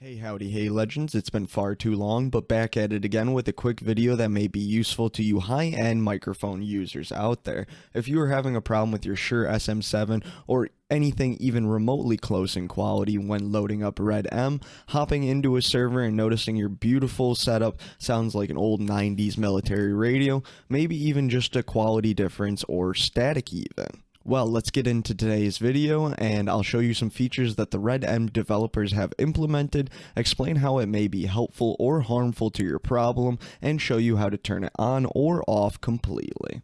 Hey howdy, hey legends, it's been far too long, but back at it again with a quick video that may be useful to you high-end microphone users out there. If you are having a problem with your Shure SM7 or anything even remotely close in quality when loading up RedM, hopping into a server and noticing your beautiful setup sounds like an old 90s military radio, maybe even just a quality difference or static even. Well, let's get into today's video and I'll show you some features that the RedM developers have implemented, explain how it may be helpful or harmful to your problem, and show you how to turn it on or off completely.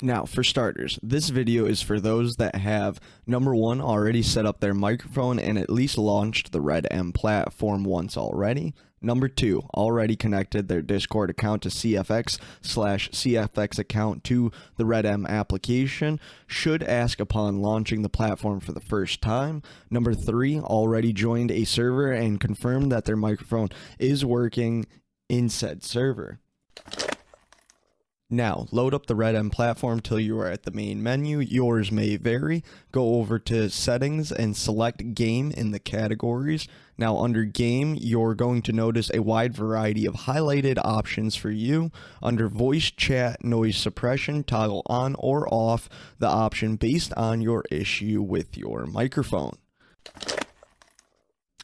Now, for starters, this video is for those that have, number one, already set up their microphone and at least launched the RedM platform once already. Number two, already connected their Discord account to CFX/CFX account to the RedM application, should ask upon launching the platform for the first time. Number three, already joined a server and confirmed that their microphone is working in said server. Now, load up the RedM platform till you are at the main menu. Yours may vary. Go over to settings and select game in the categories. Now, under game, you're going to notice a wide variety of highlighted options for you. Under voice chat noise suppression, toggle on or off the option based on your issue with your microphone.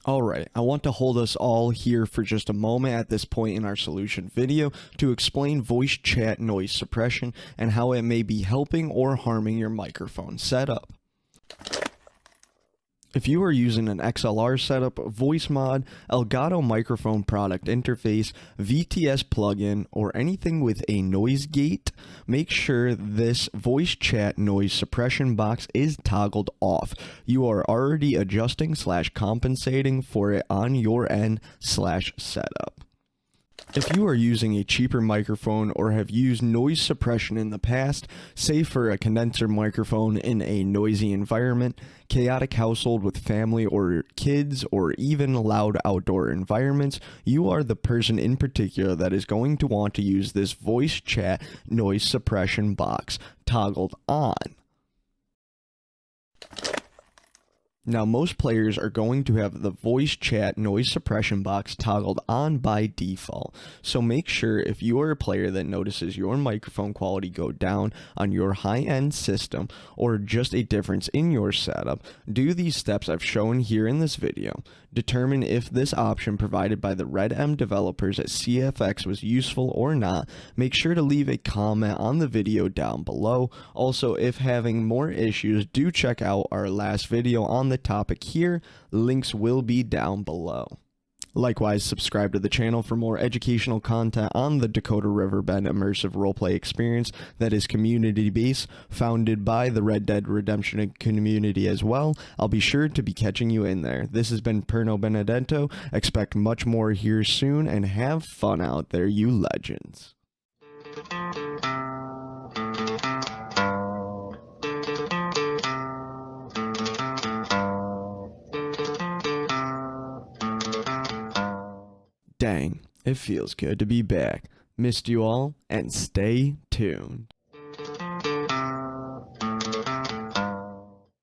Alright, I want to hold us all here for just a moment at this point in our solution video to explain voice chat noise suppression and how it may be helping or harming your microphone setup. If you are using an XLR setup, voice mod, Elgato microphone product interface, VTS plugin, or anything with a noise gate, make sure this voice chat noise suppression box is toggled off. You are already adjusting/compensating for it on your end/setup. If you are using a cheaper microphone or have used noise suppression in the past, say for a condenser microphone in a noisy environment, chaotic household with family or kids, or even loud outdoor environments, you are the person in particular that is going to want to use this voice chat noise suppression box toggled on. Now, most players are going to have the voice chat noise suppression box toggled on by default, so make sure if you are a player that notices your microphone quality go down on your high-end system or just a difference in your setup, do these steps I've shown here in this video. Determine if this option provided by the RedM developers at CFX was useful or not. Make sure to leave a comment on the video down below. Also, if having more issues, do check out our last video on the topic here. Links will be down below. Likewise, subscribe to the channel for more educational content on the Dakota Riverbend immersive roleplay experience that is community-based, founded by the Red Dead Redemption community as well. I'll be sure to be catching you in there. This has been Perno Benedetto. Expect much more here soon, and have fun out there, you legends. Dang, it feels good to be back. Missed you all, and stay tuned.